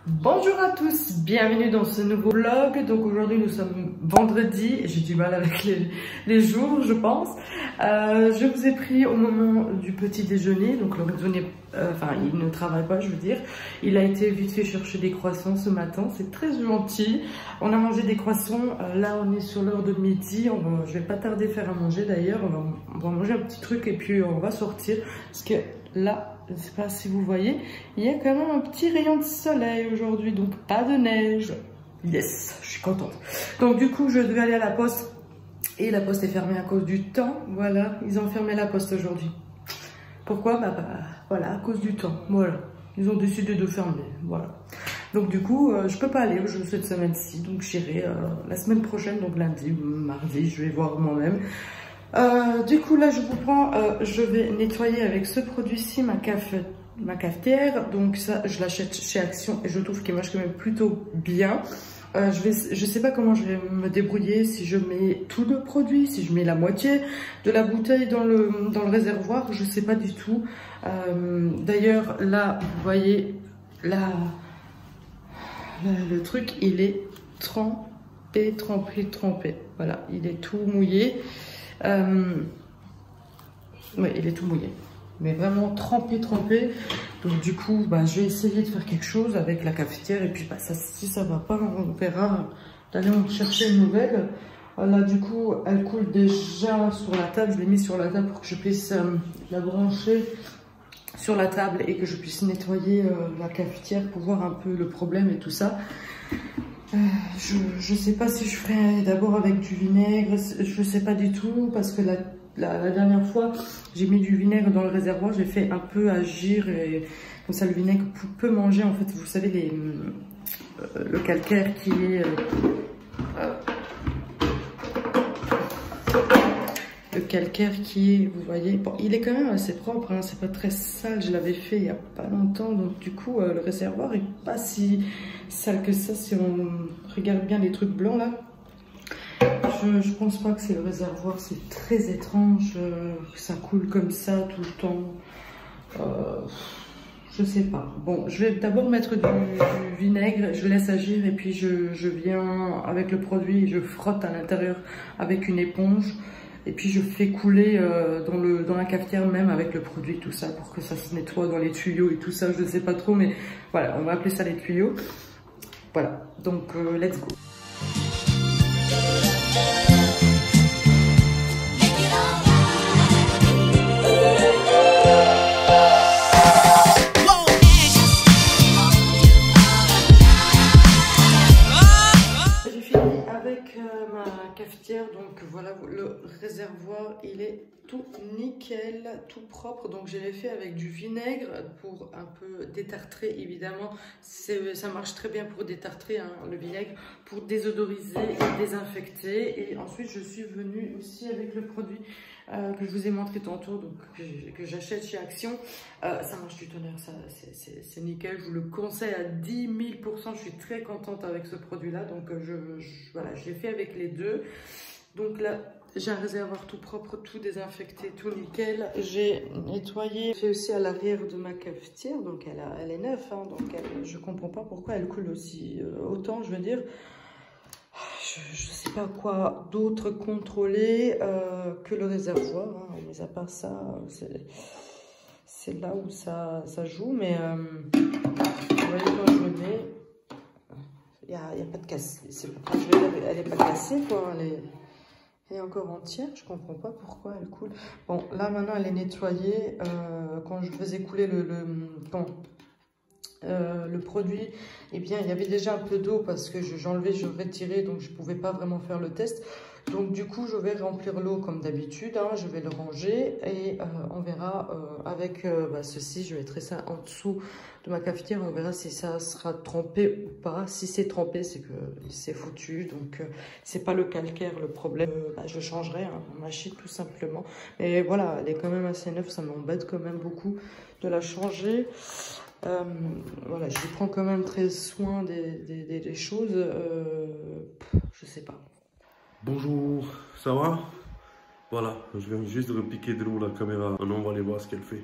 Bonjour à tous, bienvenue dans ce nouveau vlog. Donc aujourd'hui nous sommes vendredi, j'ai du mal avec les jours je pense. Je vous ai pris au moment du petit déjeuner, donc Lorenzo il ne travaille pas je veux dire. Il a été vite fait chercher des croissants ce matin, c'est très gentil. On a mangé des croissants, là on est sur l'heure de midi, je vais pas tarder faire à manger d'ailleurs. On va manger un petit truc et puis on va sortir parce que là, je ne sais pas si vous voyez, il y a quand même un petit rayon de soleil aujourd'hui, donc pas de neige. Yes, je suis contente. Donc du coup, je devais aller à la poste et la poste est fermée à cause du temps. Voilà, ils ont fermé la poste aujourd'hui. Pourquoi? Voilà, à cause du temps. Voilà, ils ont décidé de fermer. Voilà. Donc du coup, je peux pas aller cette semaine-ci, donc j'irai la semaine prochaine, donc lundi, mardi, je vais voir moi-même. Du coup là je vous prends, je vais nettoyer avec ce produit-ci ma cafetière. Donc ça je l'achète chez Action et je trouve qu'il marche quand même plutôt bien. Je sais pas comment je vais me débrouiller, si je mets tout le produit, si je mets la moitié de la bouteille dans le réservoir, je sais pas du tout. D'ailleurs là vous voyez là, le truc il est trempé. Voilà, il est tout mouillé. Oui, il est tout mouillé, mais vraiment trempé. Donc du coup, je vais essayer de faire quelque chose avec la cafetière et puis si ça va pas, on verra d'aller en chercher une nouvelle. Là du coup, elle coule déjà sur la table. Je l'ai mise sur la table pour que je puisse la brancher sur la table et que je puisse nettoyer la cafetière pour voir un peu le problème et tout ça. Je sais pas si je ferai d'abord avec du vinaigre, je sais pas du tout, parce que la dernière fois j'ai mis du vinaigre dans le réservoir, j'ai fait un peu agir et comme ça le vinaigre peut manger en fait, vous savez le calcaire qui est vous voyez, bon, il est quand même assez propre, hein, c'est pas très sale, je l'avais fait il y a pas longtemps, donc du coup le réservoir est pas si sale que ça si on regarde bien les trucs blancs là. Je pense pas que c'est le réservoir, c'est très étrange que ça coule comme ça tout le temps. Je sais pas. Bon, je vais d'abord mettre du vinaigre, je laisse agir et puis je viens avec le produit et je frotte à l'intérieur avec une éponge. Et puis je fais couler dans la cafetière même avec le produit, tout ça, pour que ça se nettoie dans les tuyaux et tout ça, je ne sais pas trop, mais voilà, on va appeler ça les tuyaux. Voilà, donc let's go. Cafetière, donc voilà, le réservoir il est tout nickel, tout propre. Donc je l'ai fait avec du vinaigre pour un peu détartrer, évidemment ça marche très bien pour détartrer, hein, le vinaigre, pour désodoriser et désinfecter. Et ensuite je suis venue aussi avec le produit que je vous ai montré tantôt, donc que j'achète chez Action. Ça marche du tonnerre, c'est nickel, je vous le conseille à 10 000%. Je suis très contente avec ce produit là, donc voilà, je l'ai fait avec les deux. Donc là j'ai un réservoir tout propre, tout désinfecté, tout nickel. J'ai nettoyé, fait aussi à l'arrière de ma cafetière, donc elle est neuve, hein, donc je comprends pas pourquoi elle coule aussi autant, je veux dire. Je sais pas quoi d'autre contrôler que le réservoir, hein. Mais à part ça, c'est là où ça joue. Mais vous voyez, quand je le mets, il n'y a pas de casse. Elle n'est pas cassée, quoi. Elle est encore entière. Je comprends pas pourquoi elle coule. Bon, là maintenant elle est nettoyée. Quand je faisais couler le produit, eh bien il y avait déjà un peu d'eau parce que j'enlevais, je retirais, donc je pouvais pas vraiment faire le test. Donc du coup je vais remplir l'eau comme d'habitude, hein, je vais le ranger et on verra avec ceci. Je mettrai ça en dessous de ma cafetière, on verra si ça sera trempé ou pas. Si c'est trempé, c'est que c'est foutu, donc c'est pas le calcaire le problème. Je changerai ma machine tout simplement. Mais voilà, elle est quand même assez neuve, ça m'embête quand même beaucoup de la changer. Voilà, je prends quand même très soin des choses. Je sais pas. Bonjour, ça va? Voilà, je viens juste de repiquer de l'eau la caméra. Maintenant, on va aller voir ce qu'elle fait.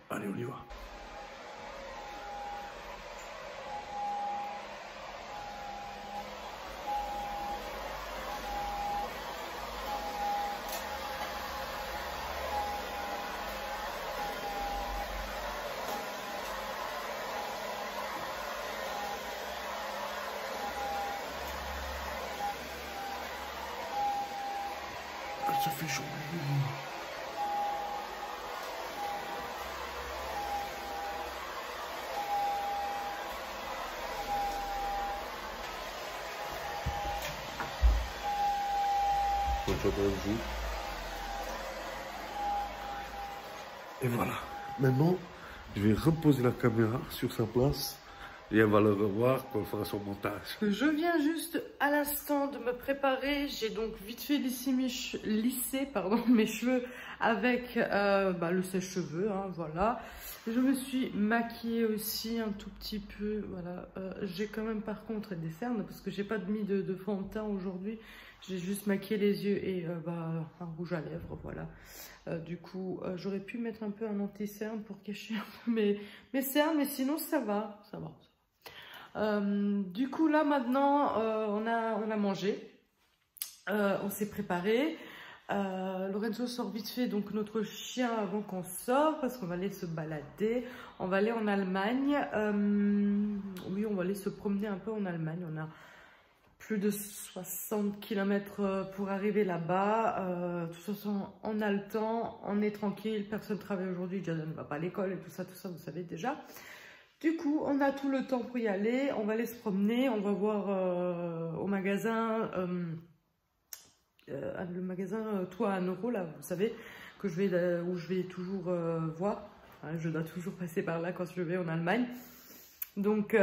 Allez, on y va. Ça fait chaud. Et voilà. Maintenant, je vais reposer la caméra sur sa place. Et elle va le revoir quand elle fera son montage. Je viens juste à l'instant de me préparer. J'ai donc vite fait lissé mes cheveux avec le sèche-cheveux. Hein, voilà. Je me suis maquillée aussi un tout petit peu. Voilà. J'ai quand même par contre des cernes parce que j'ai pas mis de fond de teint aujourd'hui. J'ai juste maquillé les yeux et un rouge à lèvres. Voilà. Du coup, j'aurais pu mettre un peu un anti-cerne pour cacher un peu mes cernes. Mais sinon, ça va. Ça va. Du coup là maintenant on a mangé, on s'est préparé, Lorenzo sort vite fait donc notre chien avant qu'on sorte parce qu'on va aller se balader, on va aller en Allemagne, oui on va aller se promener un peu en Allemagne, on a plus de 60 km pour arriver là-bas, de toute façon on a le temps, on est tranquille, personne ne travaille aujourd'hui, Jada ne va pas à l'école et tout ça vous savez déjà. Du coup, on a tout le temps pour y aller, on va aller se promener, on va voir au magasin, le magasin Toi à 1 euro, là, vous savez, où je vais toujours voir. Hein, je dois toujours passer par là quand je vais en Allemagne. Donc,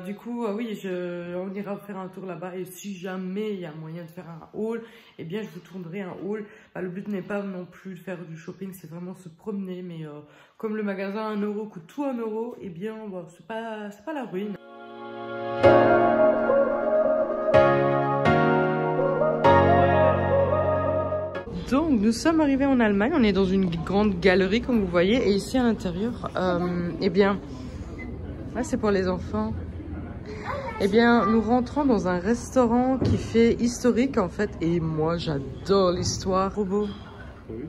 du coup, oui, on ira faire un tour là-bas. Et si jamais il y a moyen de faire un haul, eh bien, je vous tournerai un haul. Le but n'est pas non plus de faire du shopping, c'est vraiment se promener. Mais comme le magasin 1 euro coûte tout 1 euro, eh bien, c'est pas la ruine. Donc, nous sommes arrivés en Allemagne. On est dans une grande galerie, comme vous voyez. Et ici, à l'intérieur, eh bien... Là, c'est pour les enfants. Eh bien, nous rentrons dans un restaurant qui fait historique, en fait. Et moi, j'adore l'histoire. Trop beau.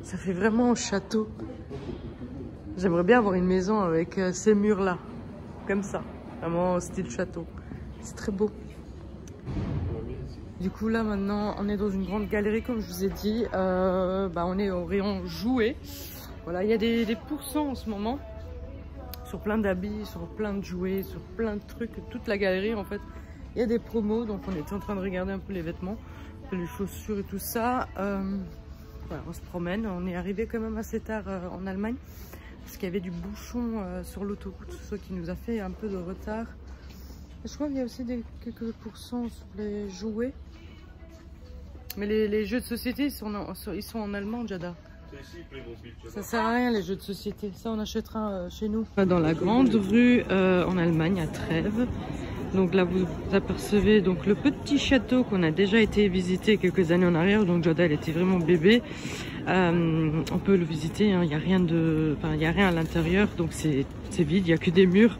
Ça fait vraiment un château. J'aimerais bien avoir une maison avec ces murs-là. Comme ça. Vraiment style château. C'est très beau. Du coup, là, maintenant, on est dans une grande galerie, comme je vous ai dit. On est au rayon jouets. Voilà, il y a des pourcents en ce moment. Sur plein d'habits, sur plein de jouets, sur plein de trucs, toute la galerie en fait. Il y a des promos, donc on était en train de regarder un peu les vêtements, les chaussures et tout ça. Voilà, on se promène, on est arrivé quand même assez tard en Allemagne, parce qu'il y avait du bouchon sur l'autoroute, ce qui nous a fait un peu de retard. Et je crois qu'il y a aussi quelques pourcents sur les jouets. Mais les jeux de société, ils sont en allemand, Jada. Ça sert à rien les jeux de société, ça on achètera chez nous. Dans la grande rue en Allemagne, à Trèves. Donc là vous apercevez donc le petit château qu'on a déjà été visiter quelques années en arrière. Donc Jada elle était vraiment bébé. On peut le visiter, hein. Il n'y a rien il y a rien à l'intérieur, donc c'est vide, il n'y a que des murs.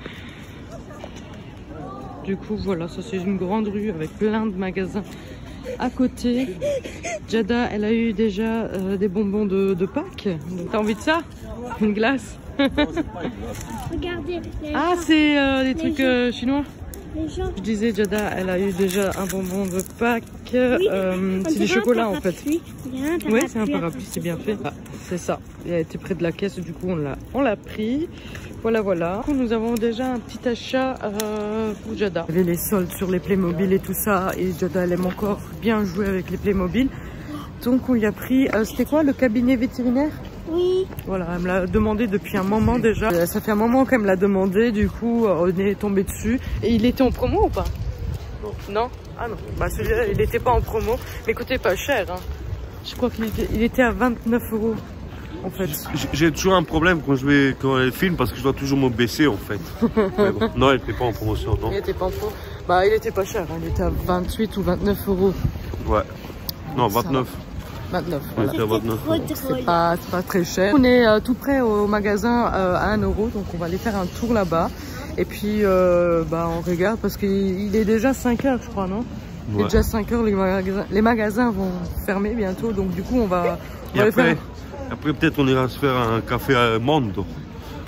Du coup voilà, ça c'est une grande rue avec plein de magasins. À côté, Jada, elle a eu déjà des bonbons de Pâques. T'as envie de ça? Une glace? Regardez. Ah, c'est des trucs chinois? Les gens. Je disais, Jada, elle a eu déjà un bonbon de Pâques. Oui, c'est des chocolats en fait. Oui, c'est un parapluie, c'est bien fait. Ah, c'est ça. Il a été près de la caisse, du coup on l'a pris. Voilà, voilà. Du coup, nous avons déjà un petit achat pour Jada. Il y avait les soldes sur les Playmobil et tout ça. Et Jada, elle aime encore bien jouer avec les Playmobil. Donc, on lui a pris, c'était quoi, le cabinet vétérinaire? Oui. Voilà, elle me l'a demandé depuis un moment déjà. Ça fait un moment qu'elle me l'a demandé. Du coup, on est tombé dessus. Et il était en promo ou pas? Non. Ah non. Bah, celui-là, il n'était pas en promo. Mais écoutez, pas cher. Hein. Je crois qu'il était à 29 €. en fait. J'ai toujours un problème quand elle filme parce que je dois toujours me baisser en fait. Mais bon, non, elle n'était pas en promotion, non. Il était pas faux. Bah, il était pas cher, hein. Il était à 28 ou 29 euros. Ouais. Non, 29. 29, Il voilà. était à 29. C'est pas très cher. On est tout près au magasin à 1 euro, donc on va aller faire un tour là-bas. Et puis, bah, on regarde parce qu'il est déjà 5 heures, je crois, non? Il est déjà 5 heures, les magasins vont fermer bientôt, donc du coup, on va aller faire... Après, peut-être on ira se faire un café à Mondo.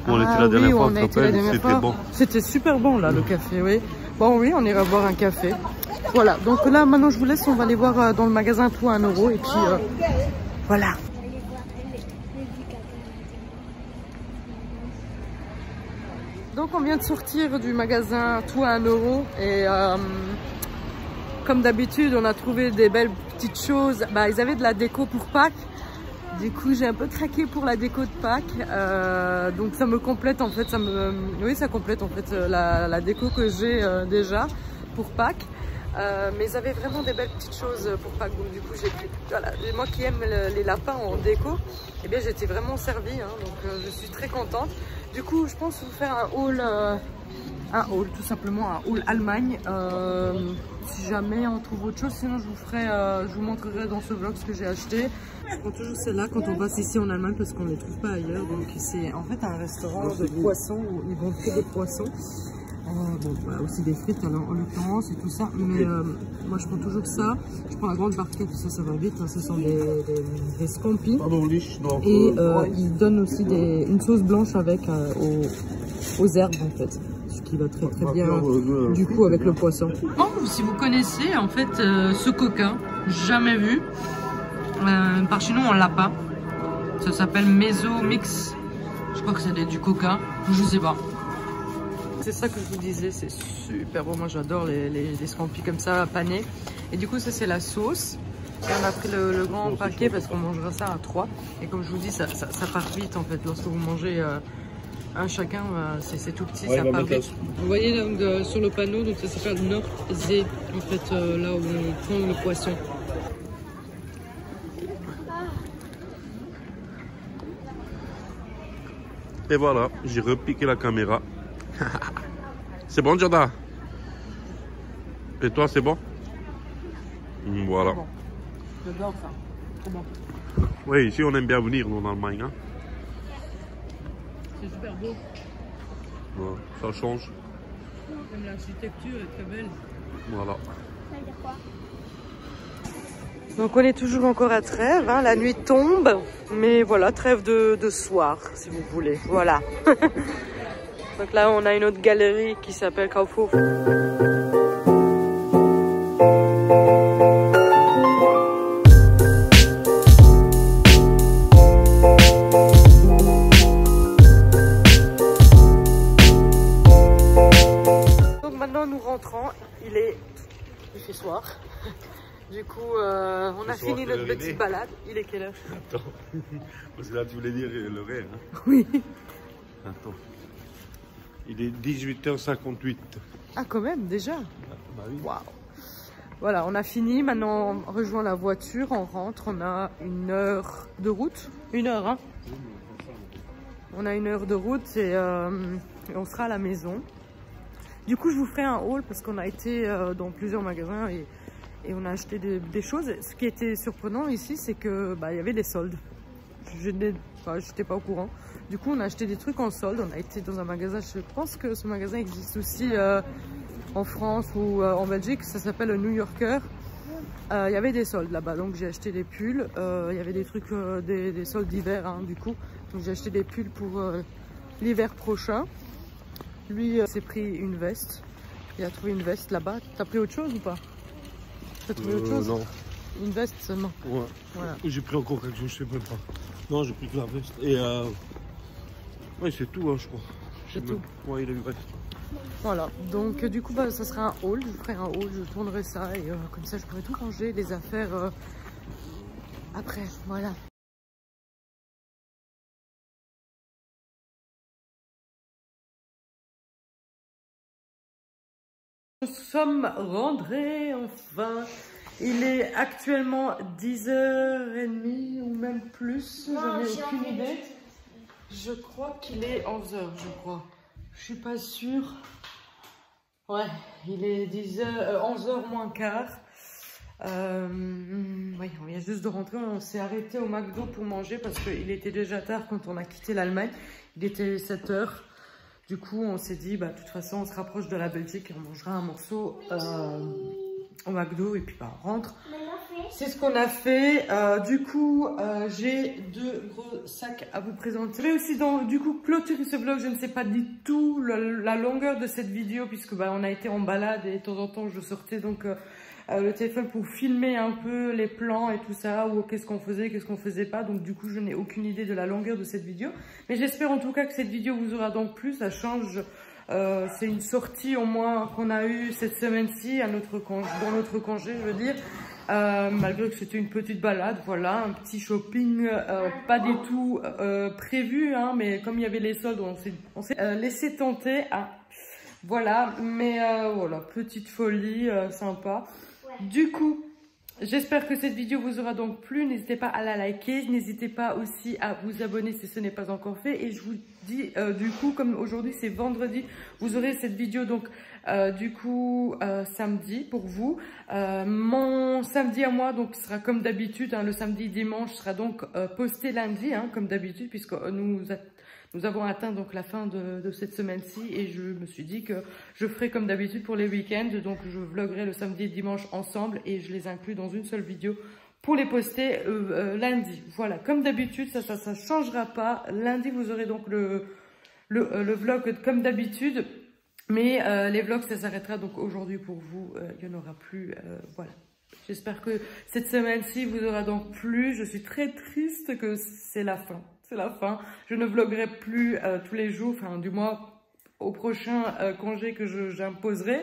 Où on était la dernière fois, c'était bon. C'était super bon, là, le café, oui. Bon, oui, on ira boire un café. Voilà, donc là, maintenant, je vous laisse, on va aller voir dans le magasin tout à 1 euro, et puis, voilà. Donc, on vient de sortir du magasin tout à 1 euro, et comme d'habitude, on a trouvé des belles petites choses. Bah, ils avaient de la déco pour Pâques. Du coup, j'ai un peu craqué pour la déco de Pâques. Donc, ça me complète en fait. Oui, ça complète en fait la déco que j'ai déjà pour Pâques. Mais ils avaient vraiment des belles petites choses pour Pâques. Donc, du coup, j'ai pris. Voilà. Et moi qui aime les lapins en déco, eh bien, j'étais vraiment servie. Hein, donc, je suis très contente. Du coup, je pense vous faire un haul, tout simplement un haul Allemagne. Si jamais on trouve autre chose, sinon je vous montrerai dans ce vlog ce que j'ai acheté. Je prends toujours celle-là quand on passe ici en Allemagne parce qu'on ne les trouve pas ailleurs. Donc c'est en fait un restaurant de poissons où ils vendent que des poissons. Bon, voilà, aussi des frites en l'occurrence et tout ça. Mais moi je prends toujours ça. Je prends la grande barquette, ça va vite. Hein. Ce sont des scampi. Et ils donnent aussi une sauce blanche avec aux herbes en fait. Ce qui va très très bien du coup avec le poisson. Oh, si vous connaissez en fait ce coca, jamais vu. Par chez nous on l'a pas. Ça s'appelle Mezzo Mix. Je crois que c'est du coca. Je sais pas. C'est ça que je vous disais, c'est super bon. Moi j'adore les scampis comme ça panés. Et du coup ça c'est la sauce. Et on a pris le grand paquet parce qu'on mangera ça à 3. Et comme je vous dis, ça part vite en fait. Lorsque vous mangez un chacun, c'est tout petit, ça part vite. Vous voyez donc, sur le panneau, donc ça s'appelle Nordsee, en fait là où on prend le poisson. Et voilà, j'ai repiqué la caméra. C'est bon, Jordan? Et toi, c'est bon? Voilà. Bon. J'adore ça, trop bon. Oui, ici on aime bien venir en Allemagne. Hein? C'est super beau. Ouais, ça change. Même l'architecture est très belle. Voilà. Donc on est toujours encore à Trèves, hein, la nuit tombe, mais voilà, trêve de soir, si vous voulez, voilà. Donc là on a une autre galerie qui s'appelle Kaufhof. Donc maintenant nous rentrons, il fait soir. Du coup, on a fini notre petite balade. Il est quelle heure? Attends, parce que là tu voulais dire l'horaire. Hein? Oui. Attends. Il est 18h58. Ah, quand même, déjà? Bah oui. Waouh. Voilà, on a fini. Maintenant, on rejoint la voiture, on rentre. On a 1 heure de route. 1 heure, hein? On a 1 heure de route et on sera à la maison. Du coup, je vous ferai un haul parce qu'on a été dans plusieurs magasins et on a acheté des choses. Ce qui était surprenant ici, c'est que il y avait des soldes. Je n'étais pas au courant. Du coup, on a acheté des trucs en solde. On a été dans un magasin, je pense que ce magasin existe aussi en France ou en Belgique. Ça s'appelle le New Yorker. Il y avait des soldes là-bas, donc j'ai acheté des pulls. Il y avait des trucs, des soldes d'hiver, hein, du coup. Donc j'ai acheté des pulls pour l'hiver prochain. Lui s'est pris une veste. Il a trouvé une veste là-bas. T'as pris autre chose ou pas? T'as trouvé autre chose? Non. Une veste seulement. Ouais. Voilà. J'ai pris encore quelque chose, je sais même pas. Non, j'ai pris que la veste. Et ouais, c'est tout, hein, je crois. C'est tout. Ouais, il a une veste. Voilà. Donc du coup, ça sera un haul. Je vous ferai un haul, je tournerai ça et comme ça, je pourrai tout ranger, les affaires après. Voilà. Nous sommes rentrés enfin Il est actuellement 10h30 ou même plus, j'en ai aucune idée. Je crois qu'il est 11h, je crois. Je suis pas sûre. Ouais, il est 11h moins quart. Oui, on vient juste de rentrer, on s'est arrêté au McDo pour manger parce qu'il était déjà tard quand on a quitté l'Allemagne. Il était 7h. Du coup, on s'est dit, bah, de toute façon, on se rapproche de la Belgique et on mangera un morceau au McDo et puis bah, on rentre. C'est ce qu'on a fait. Du coup, j'ai 2 gros sacs à vous présenter. Je vais aussi du coup clôturer ce vlog. Je ne sais pas du tout la longueur de cette vidéo puisque bah, on a été en balade et de temps en temps je sortais donc le téléphone pour filmer un peu les plans et tout ça, ou qu'est-ce qu'on faisait pas. Donc du coup, je n'ai aucune idée de la longueur de cette vidéo. Mais j'espère en tout cas que cette vidéo vous aura donc plu. Ça change. C'est une sortie au moins qu'on a eue cette semaine-ci dans notre congé, je veux dire. Malgré que c'était une petite balade, voilà, un petit shopping, pas du tout prévu, hein, mais comme il y avait les soldes, on s'est laissé tenter. Ah, voilà, mais voilà, petite folie, sympa. Ouais. Du coup, j'espère que cette vidéo vous aura donc plu. N'hésitez pas à la liker, n'hésitez pas aussi à vous abonner si ce n'est pas encore fait. Et je vous dis, du coup, comme aujourd'hui c'est vendredi, vous aurez cette vidéo donc du coup samedi pour vous. Mon samedi à moi donc sera comme d'habitude, hein, le samedi dimanche sera donc posté lundi, hein, comme d'habitude, puisque nous avons atteint donc la fin de cette semaine-ci et je me suis dit que je ferai comme d'habitude pour les week-ends. Donc je vloguerai le samedi et dimanche ensemble et je les inclus dans une seule vidéo pour les poster lundi. Voilà, comme d'habitude, ça changera pas. Lundi, vous aurez donc le vlog comme d'habitude. Mais les vlogs, ça s'arrêtera donc aujourd'hui pour vous. Il n'y en aura plus. Voilà. J'espère que cette semaine-ci vous aura donc plu. Je suis très triste que c'est la fin. C'est la fin. Je ne vloguerai plus tous les jours, enfin du moins au prochain congé que j'imposerai.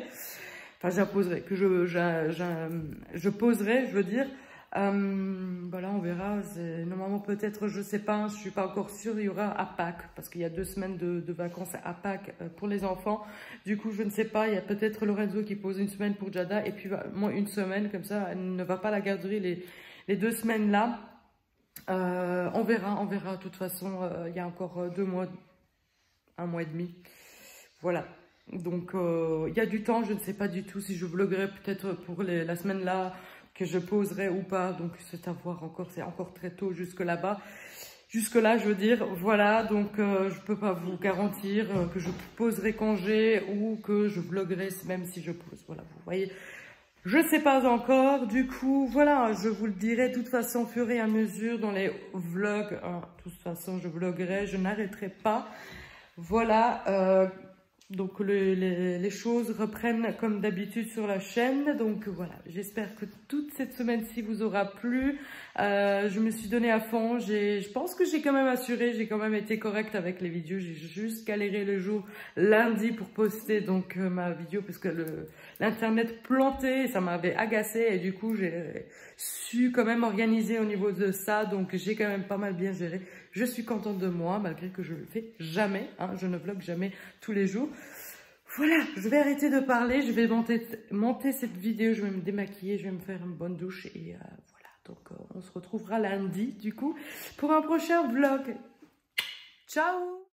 Enfin j'imposerai, que je poserai, je veux dire. Voilà, on verra. Normalement peut-être, je sais pas, je suis pas encore sûre. Il y aura à Pâques parce qu'il y a 2 semaines de vacances à Pâques pour les enfants. Du coup, je ne sais pas. Il y a peut-être Lorenzo qui pose 1 semaine pour Jada et puis moi 1 semaine comme ça. Elle ne va pas à la garderie les 2 semaines là. On verra. De toute façon, il y a encore 2 mois, 1 mois et demi. Voilà. Donc, il y a du temps. Je ne sais pas du tout si je vloguerai peut-être pour la semaine là, que je poserai ou pas. Donc, c'est à voir encore. C'est encore très tôt jusque là-bas. Jusque-là, je veux dire. Voilà. Donc, je peux pas vous garantir que je poserai congé ou que je vloguerai même si je pose. Voilà, vous voyez. Je sais pas encore, du coup, voilà, je vous le dirai de toute façon au fur et à mesure dans les vlogs. Hein, de toute façon, je vloguerai, je n'arrêterai pas. Voilà, donc les choses reprennent comme d'habitude sur la chaîne. Donc voilà, j'espère que toute cette semaine-ci vous aura plu. Je me suis donné à fond. Je pense que j'ai quand même assuré, j'ai quand même été correcte avec les vidéos. J'ai juste galéré le jour lundi pour poster donc ma vidéo parce que l'internet plantait et ça m'avait agacé et du coup j'ai su quand même organiser au niveau de ça. Donc j'ai quand même pas mal bien géré. Je suis contente de moi malgré que je le fais jamais. Hein, je ne vlogue jamais tous les jours. Voilà, je vais arrêter de parler, je vais monter cette vidéo, je vais me démaquiller, je vais me faire une bonne douche et voilà. Donc on se retrouvera lundi du coup pour un prochain vlog. Ciao!